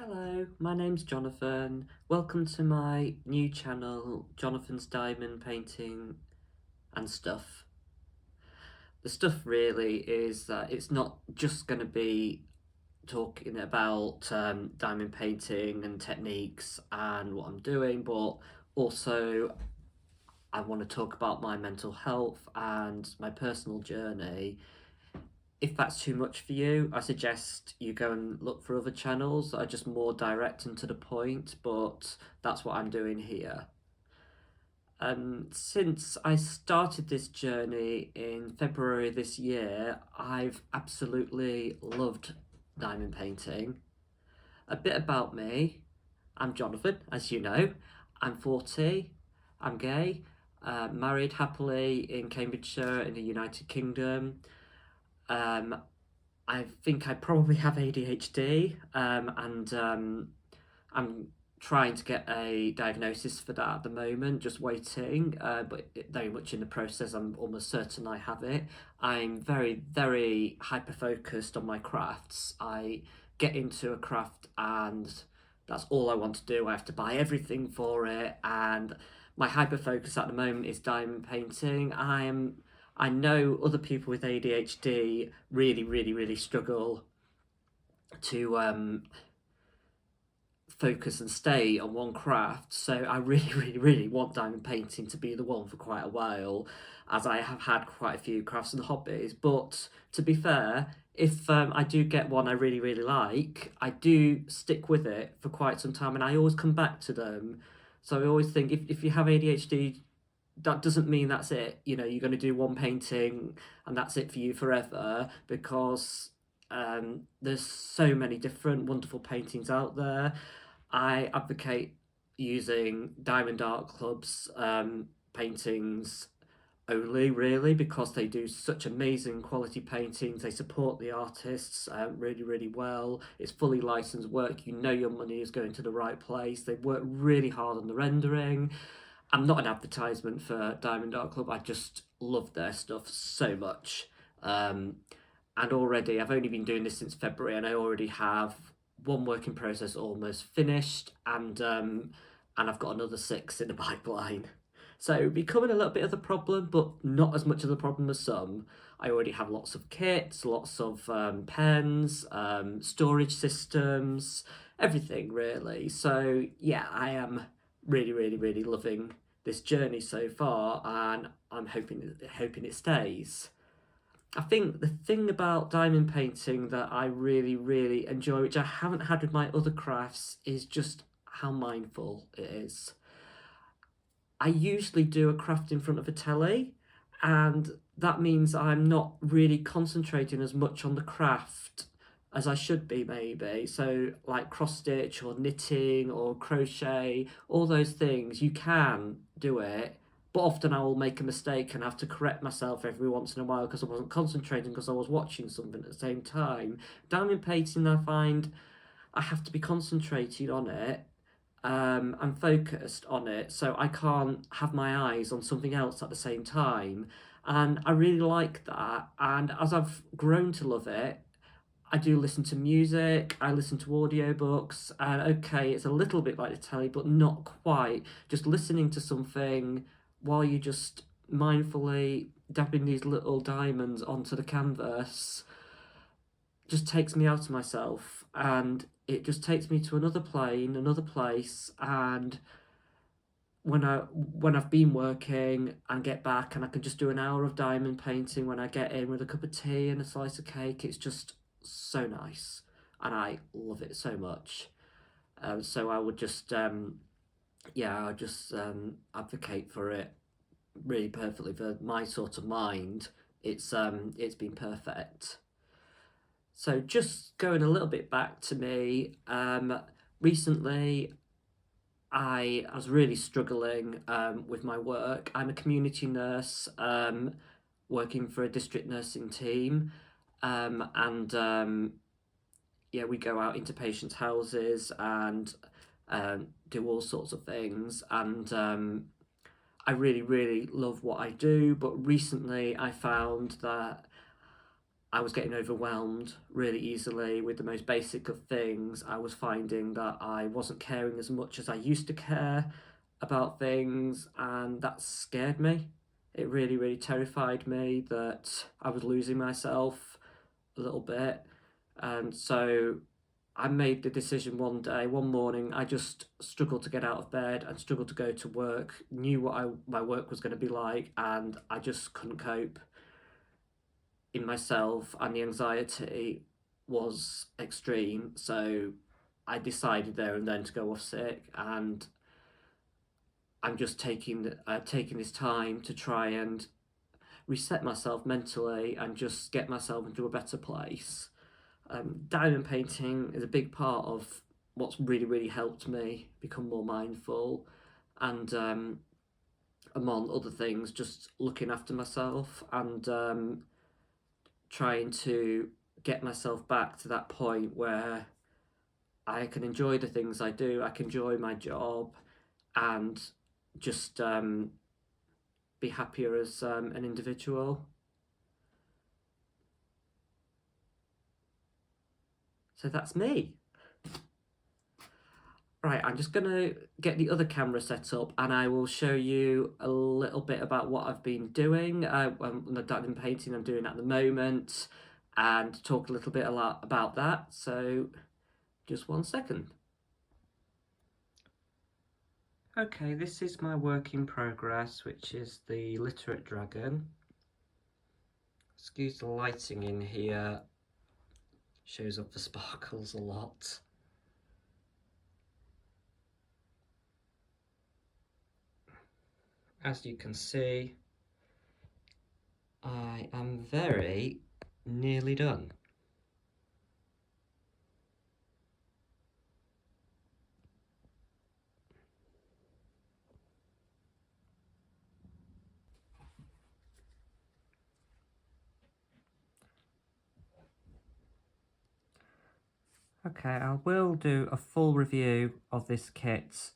Hello, my name's Jonathan. Welcome to my new channel, Jonathan's Diamond Painting and Stuff. The stuff really is that it's not just going to be talking about diamond painting and techniques and what I'm doing, but also I want to talk about my mental health and my personal journey. If that's too much for you, I suggest you go and look for other channels that are just more direct and to the point, but that's what I'm doing here. Since I started this journey in February this year, I've absolutely loved diamond painting. A bit about me: I'm Jonathan, as you know. I'm 40, I'm gay, married happily in Cambridgeshire in the United Kingdom. Um, I think I probably have ADHD, and I'm trying to get a diagnosis for that at the moment, just waiting, but very much in the process. I'm almost certain I have it. I'm very, very hyper focused on my crafts. I get into a craft and that's all I want to do. I have to buy everything for it, and my hyper focus at the moment is diamond painting. I know other people with ADHD really, really, really struggle to focus and stay on one craft. So I really, really, really want diamond painting to be the one for quite a while, as I have had quite a few crafts and hobbies. But to be fair, if I do get one I really, really like, I do stick with it for quite some time and I always come back to them. So I always think if you have ADHD, that doesn't mean that's it. You know, you're going to do one painting and that's it for you forever, because there's so many different wonderful paintings out there. I advocate using diamond art clubs paintings only, really, because they do such amazing quality paintings. They support the artists really, really well. It's fully licensed work. You know your money is going to the right place. They work really hard on the rendering. I'm not an advertisement for Diamond Art Club. I just love their stuff so much. Um, and already, I've only been doing this since February, and I already have one work in process almost finished, and I've got another six in the pipeline. So becoming a little bit of the problem, but not as much of the problem as some. I already have lots of kits, lots of pens, storage systems, everything really. So yeah, I am really, really, really loving this journey so far, and I'm hoping it stays. I think the thing about diamond painting that I really, really enjoy, which I haven't had with my other crafts, is just how mindful it is. I usually do a craft in front of a telly, and that means I'm not really concentrating as much on the craft as I should be, maybe. So, like cross stitch or knitting or crochet, all those things, you can do it, but often I will make a mistake and have to correct myself every once in a while because I wasn't concentrating because I was watching something at the same time. Diamond painting, I find I have to be concentrated on it, and focused on it, so I can't have my eyes on something else at the same time. And I really like that. And as I've grown to love it, I do listen to music, I listen to audiobooks, and okay, it's a little bit like the telly, but not quite. Just listening to something while you just mindfully dabbing these little diamonds onto the canvas just takes me out of myself, and it just takes me to another plane, another place. And when I've been working and get back and I can just do an hour of diamond painting when I get in with a cup of tea and a slice of cake, it's just so nice and I love it so much. So I would just yeah, I just advocate for it really perfectly for my sort of mind. It's been perfect. So just going a little bit back to me, recently I was really struggling with my work. I'm a community nurse, working for a district nursing team, and yeah, we go out into patients' houses and do all sorts of things. And I really, really love what I do. But recently, I found that I was getting overwhelmed really easily with the most basic of things. I was finding that I wasn't caring as much as I used to care about things, and that scared me. It really, really terrified me that I was losing myself a little bit. And so I made the decision one day, one morning, I just struggled to get out of bed and struggled to go to work, knew what my work was going to be like, and I just couldn't cope in myself, and the anxiety was extreme. So I decided there and then to go off sick, and I'm just taking this time to try and reset myself mentally and just get myself into a better place. Diamond painting is a big part of what's really, really helped me become more mindful, and among other things, just looking after myself and trying to get myself back to that point where I can enjoy the things I do, I can enjoy my job, and just be happier as an individual. So that's me. Right, I'm just going to get the other camera set up and I will show you a little bit about what I've been doing, the diamond painting I'm doing at the moment, and talk a little bit about that. So just 1 second. Okay, this is my work in progress, which is the Literate dragon. Excuse the lighting in here, shows up the sparkles a lot. As you can see, I am very nearly done. Okay, I will do a full review of this kit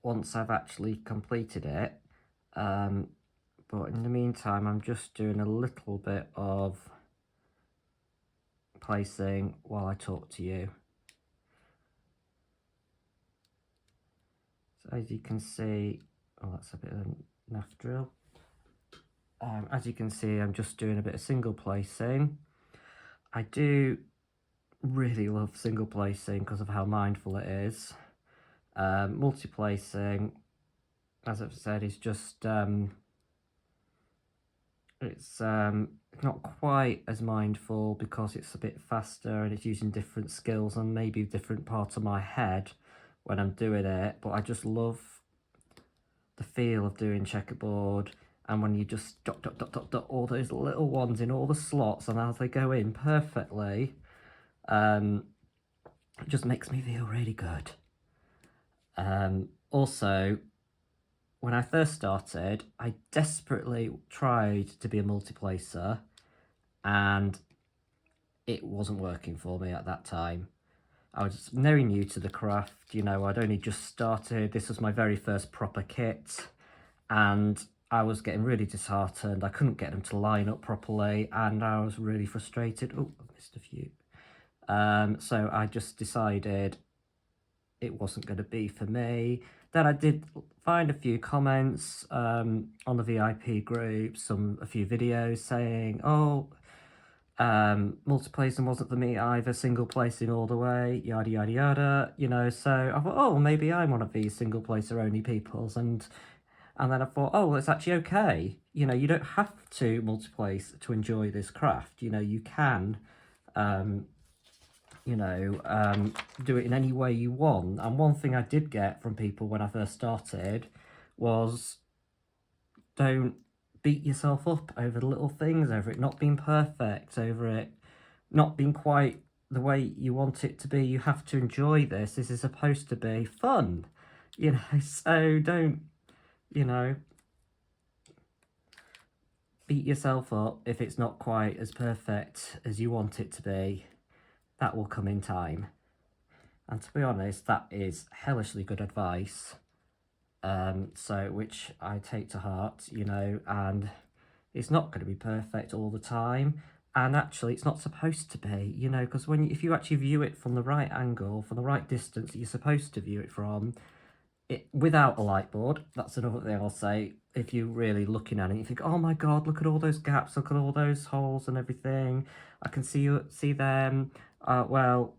once I've actually completed it, but in the meantime I'm just doing a little bit of placing while I talk to you. So as you can see, oh, that's a bit of a naff drill. As you can see, I'm just doing a bit of single placing. I do really love single placing because of how mindful it is. Multi-placing, as I've said, is just it's not quite as mindful because it's a bit faster and it's using different skills and maybe different parts of my head when I'm doing it, but I just love the feel of doing checkerboard, and when you just dot dot dot dot dot all those little ones in all the slots and as they go in perfectly, it just makes me feel really good. Also, when I first started, I desperately tried to be a multiplacer and it wasn't working for me at that time. I was very new to the craft, you know, I'd only just started. This was my very first proper kit and I was getting really disheartened. I couldn't get them to line up properly and I was really frustrated. Oh, I missed a few. So I just decided it wasn't going to be for me. Then I did find a few comments on the VIP group, a few videos saying, oh, multiplacing wasn't for me either, single placing all the way, yada yada yada, you know. So I thought, oh, maybe I'm one of these single placer only peoples, and then I thought, oh, well, it's actually okay. You know, you don't have to multiplace to enjoy this craft. You know, you can do it in any way you want. And one thing I did get from people when I first started was, don't beat yourself up over the little things, over it not being perfect, over it not being quite the way you want it to be. You have to enjoy this. This is supposed to be fun, you know, so don't, you know, beat yourself up if it's not quite as perfect as you want it to be. That will come in time. And to be honest, that is hellishly good advice, so which I take to heart, you know, and it's not going to be perfect all the time. And actually, it's not supposed to be, you know, because if you actually view it from the right angle, from the right distance that you're supposed to view it from, without a light board, that's another thing I'll say. If you're really looking at it, you think, oh my god, look at all those gaps, look at all those holes and everything. I can see them. Well,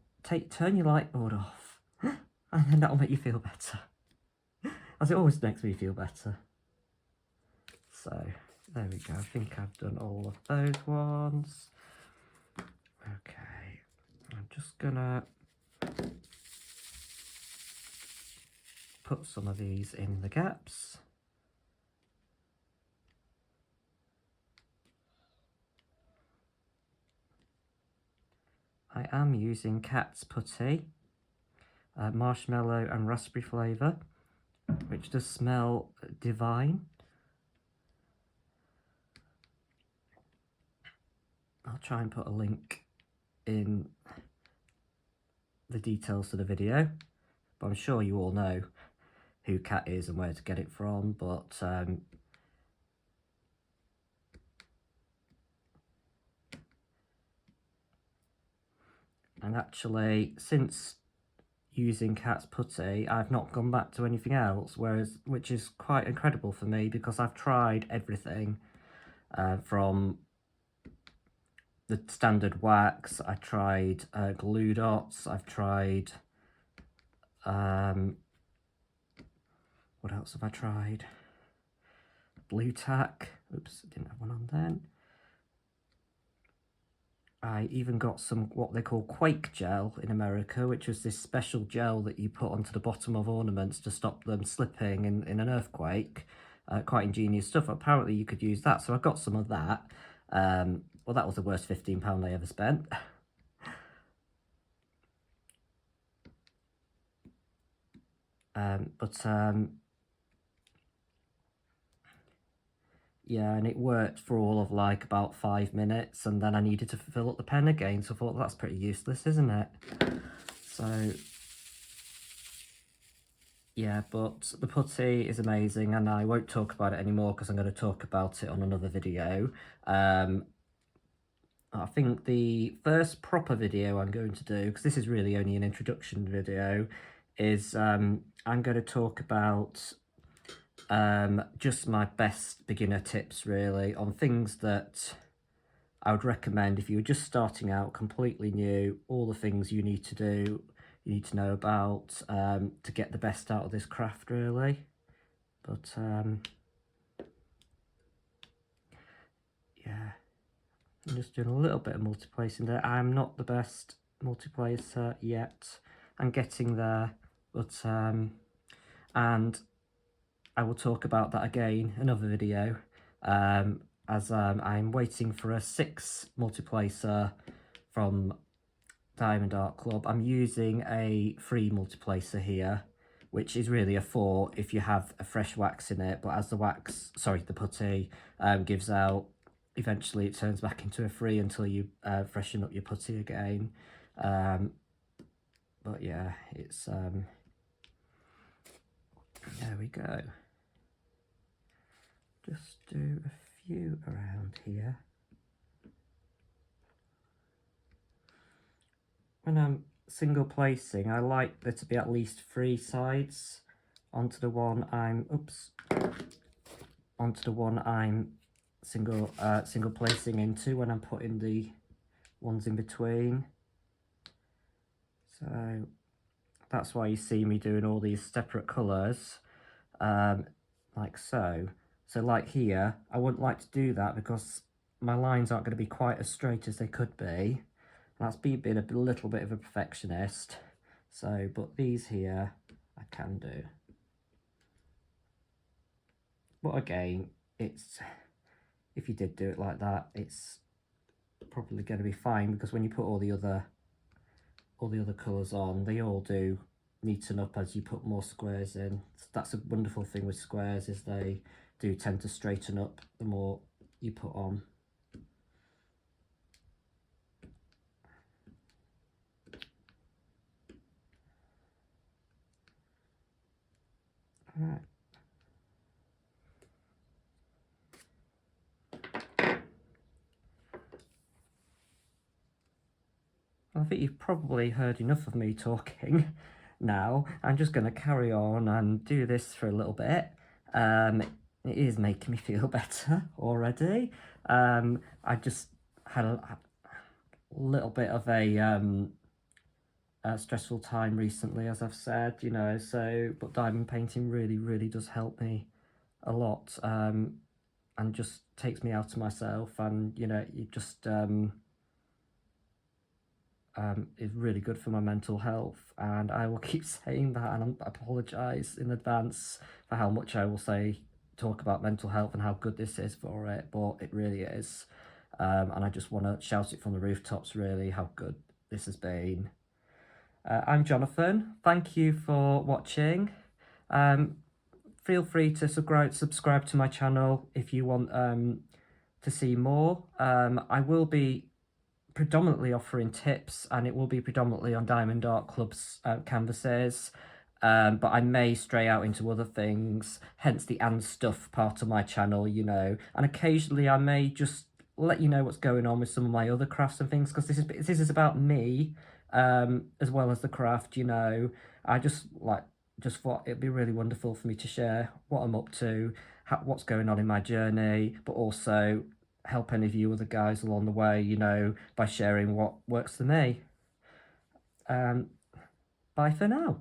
turn your light board off, and then that'll make you feel better. As it always makes me feel better. So there we go. I think I've done all of those ones. Okay, I'm just gonna put some of these in the gaps. I am using Cat's Putty, marshmallow and raspberry flavour, which does smell divine. I'll try and put a link in the details of the video, but I'm sure you all know who Cat is and where to get it from, but and actually, since using Cat's Putty, I've not gone back to anything else, which is quite incredible for me, because I've tried everything from the standard wax, I tried glue dots, I've tried what else have I tried? Blue tack. Oops, I didn't have one on then. I even got some what they call quake gel in America, which was this special gel that you put onto the bottom of ornaments to stop them slipping in an earthquake. Quite ingenious stuff. Apparently you could use that, so I got some of that. Well, that was the worst £15 I ever spent. Yeah, and it worked for all of like about 5 minutes, and then I needed to fill up the pen again, so I thought that's pretty useless, isn't it? So yeah, but the putty is amazing, and I won't talk about it anymore because I'm going to talk about it on another video. I think the first proper video I'm going to do, because this is really only an introduction video, is I'm going to talk about just my best beginner tips really on things that I would recommend if you were just starting out, completely new, all the things you need to do, you need to know about to get the best out of this craft really. But yeah, I'm just doing a little bit of multiplacing there. I'm not the best multiplacer yet. I'm getting there, but and I will talk about that again another video, as I'm waiting for a 6 multiplacer from Diamond Art Club. I'm using a 3 multiplacer here, which is really a 4 if you have a fresh wax in it, but as the putty gives out, eventually it turns back into a 3 until you freshen up your putty again. But yeah, it's there we go. Just do a few around here. When I'm single placing, I like there to be at least 3 sides onto the one I'm single placing into when I'm putting the ones in between. So that's why you see me doing all these separate colours, like so. So like here, I wouldn't like to do that because my lines aren't going to be quite as straight as they could be. That's being a little bit of a perfectionist. So, but these here, I can do. But again, if you did do it like that, it's probably going to be fine, because when you put all the other colours on, they all do neaten up as you put more squares in. That's a wonderful thing with squares, is they do tend to straighten up the more you put on. Right. I think you've probably heard enough of me talking now. I'm just going to carry on and do this for a little bit. It is making me feel better already. I just had a little bit of a stressful time recently, as I've said, you know, so, but diamond painting really, really does help me a lot, and just takes me out of myself, and, you know, it just, is really good for my mental health, and I will keep saying that, and I apologise in advance for how much I will talk about mental health and how good this is for it, but it really is, and I just want to shout it from the rooftops, really, how good this has been. I'm Jonathan. Thank you for watching. Feel free to subscribe to my channel if you want to see more. I will be predominantly offering tips, and it will be predominantly on Diamond Art Club's canvases. But I may stray out into other things, hence the and stuff part of my channel, you know. And occasionally I may just let you know what's going on with some of my other crafts and things, because this is about me, as well as the craft, you know. I just thought it'd be really wonderful for me to share what I'm up to, what's going on in my journey, but also help any of you other guys along the way, you know, by sharing what works for me. Bye for now.